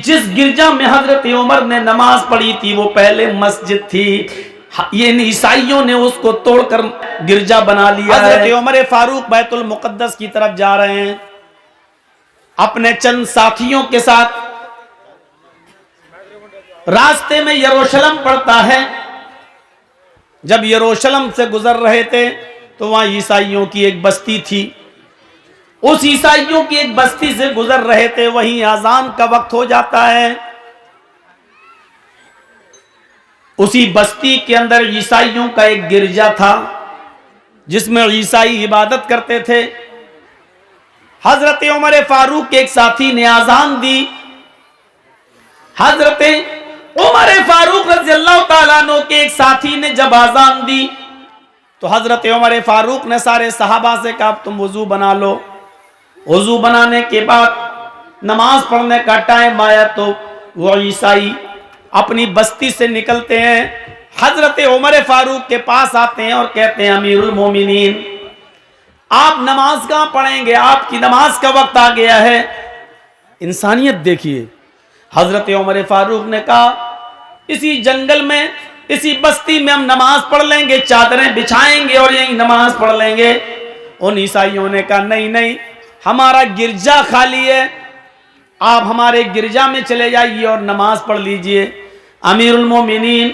جس گرجا میں حضرت عمر نے نماز پڑھی تھی وہ پہلے مسجد تھی، یہ عیسائیوں نے اس کو توڑ کر گرجا بنا لیا ہے۔ حضرت عمر فاروق بیت المقدس کی طرف جا رہے ہیں اپنے چند ساتھیوں کے ساتھ، راستے میں یروشلم پڑتا ہے۔ جب یروشلم سے گزر رہے تھے تو وہاں عیسائیوں کی ایک بستی تھی، اس عیسائیوں کی ایک بستی سے گزر رہے تھے، وہیں اذان کا وقت ہو جاتا ہے۔ اسی بستی کے اندر عیسائیوں کا ایک گرجا تھا جس میں عیسائی عبادت کرتے تھے۔ حضرت عمر فاروق کے ایک ساتھی نے اذان دی۔ حضرت عمر فاروق رضی اللہ تعالیٰ عنہ کے ایک ساتھی نے جب اذان دی تو حضرت عمر فاروق نے سارے صحابہ سے کہا تم وضو بنا لو۔ وضو بنانے کے بعد نماز پڑھنے کا ٹائم آیا تو وہ عیسائی اپنی بستی سے نکلتے ہیں، حضرت عمر فاروق کے پاس آتے ہیں اور کہتے ہیں امیر المومنین آپ نماز کہاں پڑھیں گے، آپ کی نماز کا وقت آ گیا ہے۔ انسانیت دیکھیے، حضرت عمر فاروق نے کہا اسی جنگل میں، اسی بستی میں ہم نماز پڑھ لیں گے، چادریں بچھائیں گے اور یہیں نماز پڑھ لیں گے۔ ان عیسائیوں نے کہا نہیں نہیں، ہمارا گرجا خالی ہے، آپ ہمارے گرجا میں چلے جائیے اور نماز پڑھ لیجئے۔ امیر المومنین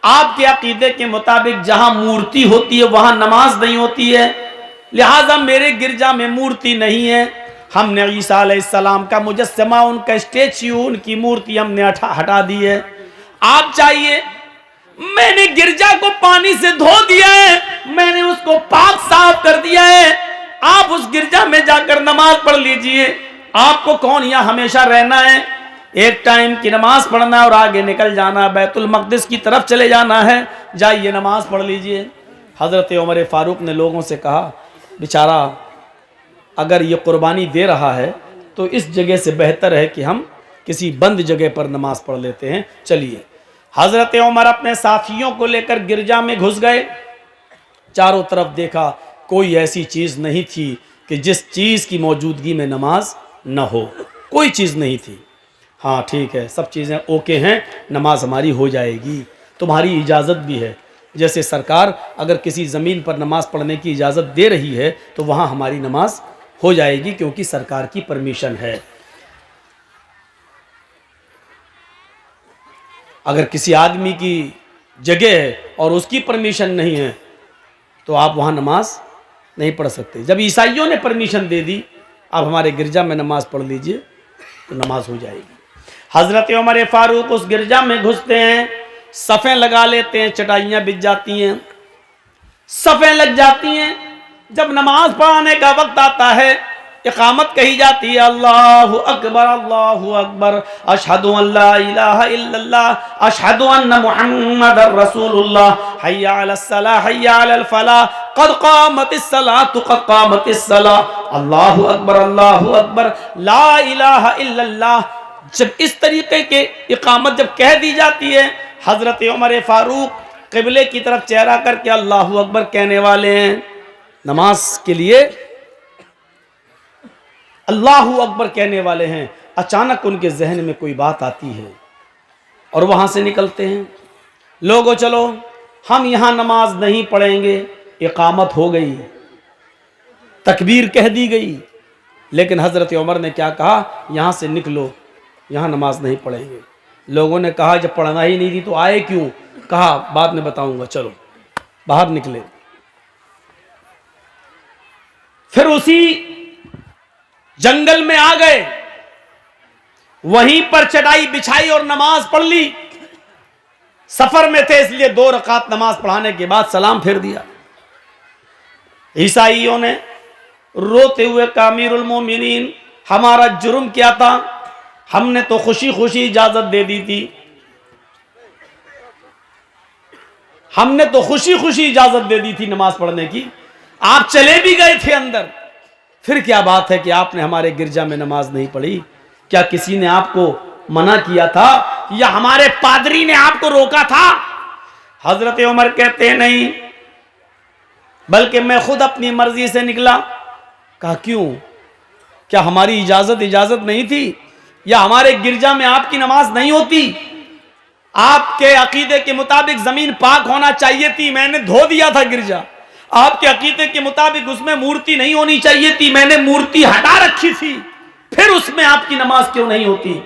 آپ کے عقیدے کے مطابق جہاں مورتی ہوتی ہے وہاں نماز نہیں ہوتی ہے، لہٰذا میرے گرجا میں مورتی نہیں ہے، ہم نے عیسیٰ علیہ السلام کا مجسمہ، ان کا اسٹیچو، ان کی مورتی ہم نے ہٹا دی ہے۔ آپ چاہیے، میں نے گرجا کو پانی سے دھو دیا ہے، میں نے اس کو پاک صاف کر دیا ہے، آپ اس گرجا میں جا کر نماز پڑھ لیجئے، آپ کو کون یہاں ہمیشہ رہنا ہے؟ ایک ٹائم کی نماز پڑھنا ہے اور آگے نکل جانا، بیت المقدس کی طرف چلے جانا ہے، جائیے نماز پڑھ لیجئے۔ حضرت عمر فاروق نے لوگوں سے کہا بیچارہ اگر یہ قربانی دے رہا ہے تو اس جگہ سے بہتر ہے کہ ہم کسی بند جگہ پر نماز پڑھ لیتے ہیں، چلیے۔ حضرت عمر اپنے ساتھیوں کو لے کر گرجا میں گھس گئے، چاروں طرف دیکھا کوئی ایسی چیز نہیں تھی کہ جس چیز کی موجودگی میں نماز نہ ہو، کوئی چیز نہیں تھی۔ ہاں ٹھیک ہے، سب چیزیں اوکے ہیں، نماز ہماری ہو جائے گی، تمہاری اجازت بھی ہے، جیسے سرکار اگر کسی زمین پر نماز پڑھنے کی اجازت دے رہی ہے تو وہاں ہماری نماز ہو جائے گی کیونکہ سرکار کی پرمیشن ہے۔ اگر کسی آدمی کی جگہ ہے اور اس کی پرمیشن نہیں ہے تو آپ وہاں نماز نہیں پڑھ سکتے۔ جب عیسائیوں نے پرمیشن دے دی آپ ہمارے گرجا میں نماز پڑھ لیجئے تو نماز ہو جائے گی۔ حضرت عمر فاروق اس گرجا میں گھستے ہیں، صفیں لگا لیتے ہیں، چٹائیاں بچھ جاتی ہیں، صفیں لگ جاتی ہیں۔ جب نماز پڑھانے کا وقت آتا ہے اقامت کہی جاتی ہے، اللہ اکبر اللہ اکبر، اشہد ان لا الہ الا اللہ، اشہد ان محمد رسول اللہ، حی علی الصلاۃ حی علی الفلاح، قد قامت الصلاۃ قد قامت الصلاۃ، اللہ اکبر لا الہ الا اللہ۔ جب اس طریقے کے اقامت جب کہہ دی جاتی ہے، حضرت عمر فاروق قبلے کی طرف چہرہ کر کے اللہ اکبر کہنے والے ہیں، نماز کے لیے اللہ اکبر کہنے والے ہیں۔ اچانک ان کے ذہن میں کوئی بات آتی ہے اور وہاں سے نکلتے ہیں، لوگو چلو ہم یہاں نماز نہیں پڑھیں گے، اقامت ہو گئی، تکبیر کہہ دی گئی، لیکن حضرت عمر نے کیا کہا، یہاں سے نکلو، یہاں نماز نہیں پڑھیں گے۔ لوگوں نے کہا جب پڑھنا ہی نہیں تھی تو آئے کیوں؟ کہا بعد میں بتاؤں گا، چلو باہر نکلے۔ پھر اسی جنگل میں آ گئے، وہیں پر چٹائی بچھائی اور نماز پڑھ لی۔ سفر میں تھے اس لیے 2 رکعت نماز پڑھانے کے بعد سلام پھیر دیا۔ عیسائیوں نے روتے ہوئے کہا امیر المومنین ہمارا جرم کیا تھا، ہم نے تو خوشی خوشی اجازت دے دی تھی، ہم نے تو خوشی خوشی اجازت دے دی تھی نماز پڑھنے کی، آپ چلے بھی گئے تھے اندر، پھر کیا بات ہے کہ آپ نے ہمارے گرجا میں نماز نہیں پڑھی؟ کیا کسی نے آپ کو منع کیا تھا یا ہمارے پادری نے آپ کو روکا تھا؟ حضرت عمر کہتے ہیں نہیں، بلکہ میں خود اپنی مرضی سے نکلا۔ کہا کیوں؟ کیا ہماری اجازت نہیں تھی یا ہمارے گرجا میں آپ کی نماز نہیں ہوتی؟ آپ کے عقیدے کے مطابق زمین پاک ہونا چاہیے تھی، میں نے دھو دیا تھا گرجا۔ آپ کے عقیدے کے مطابق اس میں مورتی نہیں ہونی چاہیے تھی، میں نے مورتی ہٹا رکھی تھی، پھر اس میں آپ کی نماز کیوں نہیں ہوتی؟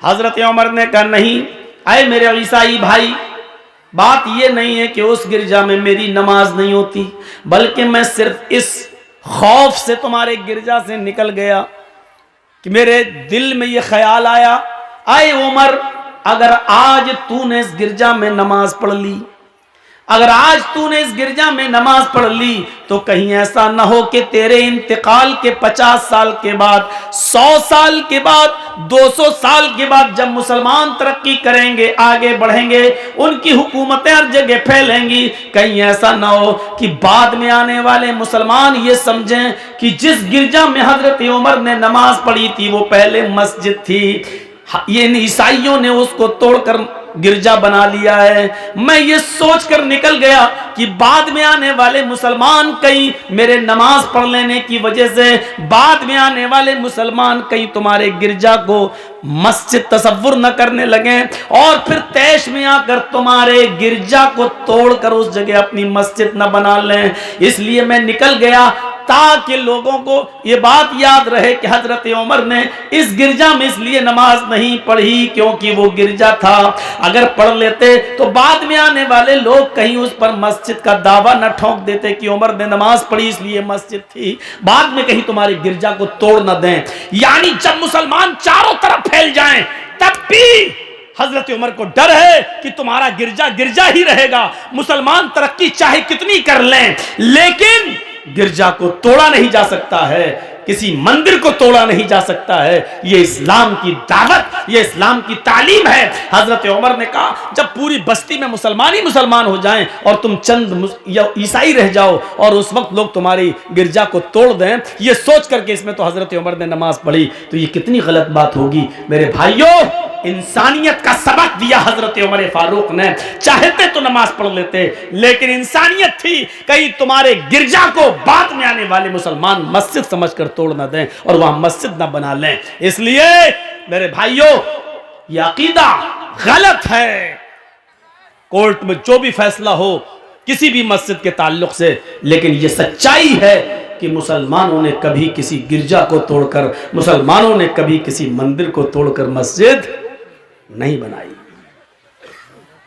حضرت عمر نے کہا نہیں اے میرے عیسائی بھائی، بات یہ نہیں ہے کہ اس گرجا میں میری نماز نہیں ہوتی، بلکہ میں صرف اس خوف سے تمہارے گرجا سے نکل گیا کہ میرے دل میں یہ خیال آیا، اے عمر اگر آج تو نے اس گرجا میں نماز پڑھ لی، اگر آج تو نے اس گرجا میں نماز پڑھ لی تو کہیں ایسا نہ ہو کہ تیرے انتقال کے 50 سال کے بعد، 100 سال کے بعد، 200 سال کے بعد جب مسلمان ترقی کریں گے، آگے بڑھیں گے، ان کی حکومتیں ہر جگہ پھیلیں گی، کہیں ایسا نہ ہو کہ بعد میں آنے والے مسلمان یہ سمجھیں کہ جس گرجا میں حضرت عمر نے نماز پڑھی تھی وہ پہلے مسجد تھی، یہ عیسائیوں نے اس کو توڑ کر گرجا بنا لیا ہے۔ میں یہ سوچ کر نکل گیا کہ بعد میں آنے والے مسلمان کہیں میرے نماز پڑھ لینے کی وجہ سے، بعد میں آنے والے مسلمان کہیں تمہارے گرجا کو مسجد تصور نہ کرنے لگیں اور پھر تیش میں آ کر تمہارے گرجا کو توڑ کر اس جگہ اپنی مسجد نہ بنا لیں، اس لیے میں نکل گیا تاکہ لوگوں کو یہ بات یاد رہے کہ حضرت عمر نے اس گرجا میں اس لیے نماز نہیں پڑھی کیونکہ وہ گرجا تھا، اگر پڑھ لیتے تو بعد میں آنے والے لوگ کہیں اس پر مسجد کا دعویٰ نہ ٹھونک دیتے کہ عمر نے نماز پڑھی اس لیے مسجد تھی، بعد میں کہیں تمہاری گرجا کو توڑ نہ دیں۔ یعنی جب مسلمان چاروں طرف پھیل جائیں تب بھی حضرت عمر کو ڈر ہے کہ تمہارا گرجا گرجا ہی رہے گا، مسلمان ترقی چاہے کتنی کر لیں لیکن گرجا کو توڑا نہیں جا سکتا ہے، کسی مندر کو توڑا نہیں جا سکتا ہے، یہ اسلام کی دعوت، یہ اسلام کی تعلیم ہے۔ حضرت عمر نے کہا جب پوری بستی میں مسلمان ہی مسلمان ہو جائیں اور تم چند عیسائی رہ جاؤ اور اس وقت لوگ تمہاری گرجا کو توڑ دیں، یہ سوچ کر کے اس میں تو حضرت عمر نے نماز پڑھی تو یہ کتنی غلط بات ہوگی۔ میرے بھائیوں، انسانیت کا سبق دیا حضرت عمر فاروق نے، چاہتے تو نماز پڑھ لیتے لیکن انسانیت تھی کہیں تمہارے گرجا کو بعد میں آنے والے مسلمان مسجد سمجھ کر توڑ نہ دیں اور وہاں مسجد نہ بنا لیں۔ اس لیے میرے بھائیوں یہ عقیدہ غلط ہے، کورٹ میں جو بھی فیصلہ ہو کسی بھی مسجد کے تعلق سے، لیکن یہ سچائی ہے کہ مسلمانوں نے کبھی کسی گرجا کو توڑ کر، مسلمانوں نے کبھی کسی مندر کو توڑ کر مسجد نہیں بنائی۔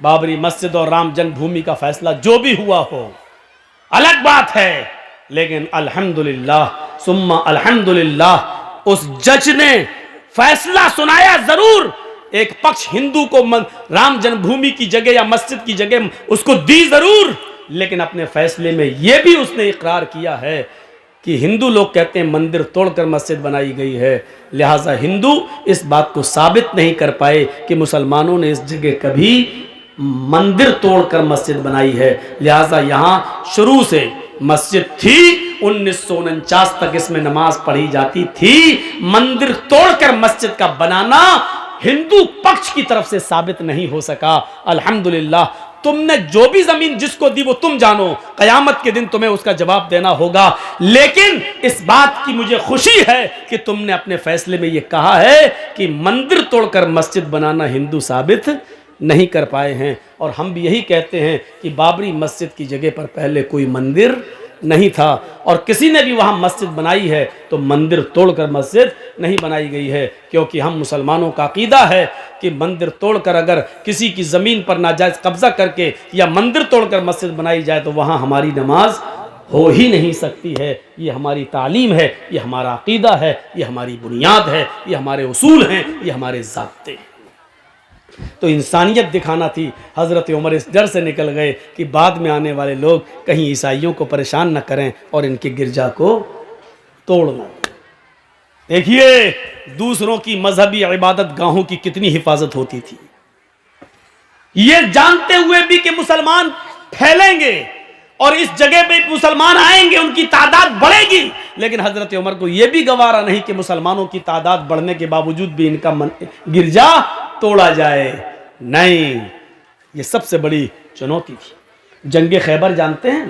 بابری مسجد اور رام جنم بھومی کا فیصلہ جو بھی ہوا ہو الگ بات ہے، لیکن الحمدللہ ثم الحمدللہ اس جج نے فیصلہ سنایا ضرور، ایک پکش ہندو کو رام جنم بھومی کی جگہ یا مسجد کی جگہ اس کو دی ضرور، لیکن اپنے فیصلے میں یہ بھی اس نے اقرار کیا ہے کہ ہندو لوگ کہتے ہیں مندر توڑ کر مسجد بنائی گئی ہے، لہٰذا ہندو اس بات کو ثابت نہیں کر پائے کہ مسلمانوں نے اس جگہ کبھی مندر توڑ کر مسجد بنائی ہے، لہٰذا یہاں شروع سے مسجد تھی، 1949 تک اس میں نماز پڑھی جاتی تھی، مندر توڑ کر مسجد کا بنانا ہندو پکش کی طرف سے ثابت نہیں ہو سکا۔ الحمدللہ تم نے جو بھی زمین جس کو دی وہ تم جانو، قیامت کے دن تمہیں اس کا جواب دینا ہوگا، لیکن اس بات کی مجھے خوشی ہے کہ تم نے اپنے فیصلے میں یہ کہا ہے کہ مندر توڑ کر مسجد بنانا ہندو ثابت نہیں کر پائے ہیں، اور ہم بھی یہی کہتے ہیں کہ بابری مسجد کی جگہ پر پہلے کوئی مندر نہیں تھا اور کسی نے بھی وہاں مسجد بنائی ہے تو مندر توڑ کر مسجد نہیں بنائی گئی ہے، کیونکہ ہم مسلمانوں کا عقیدہ ہے کہ مندر توڑ کر اگر کسی کی زمین پر ناجائز قبضہ کر کے یا مندر توڑ کر مسجد بنائی جائے تو وہاں ہماری نماز ہو ہی نہیں سکتی ہے۔ یہ ہماری تعلیم ہے، یہ ہمارا عقیدہ ہے، یہ ہماری بنیاد ہے، یہ ہمارے اصول ہیں، یہ ہمارے ضابطے ہیں۔ تو انسانیت دکھانا تھی، حضرت عمر اس ڈر سے نکل گئے کہ بعد میں آنے والے لوگ کہیں عیسائیوں کو پریشان نہ کریں اور ان کے گرجا کو توڑ نہ دیں۔ دیکھیے دوسروں کی مذہبی عبادت گاہوں کی کتنی حفاظت ہوتی تھی، یہ جانتے ہوئے بھی کہ مسلمان پھیلیں گے اور اس جگہ پہ مسلمان آئیں گے، ان کی تعداد بڑھے گی، لیکن حضرت عمر کو یہ بھی گوارا نہیں کہ مسلمانوں کی تعداد بڑھنے کے باوجود بھی ان کا گرجا توڑا جائے۔ نہیں، یہ سب سے بڑی چنوتی تھی۔ جنگ خیبر جانتے ہیں؟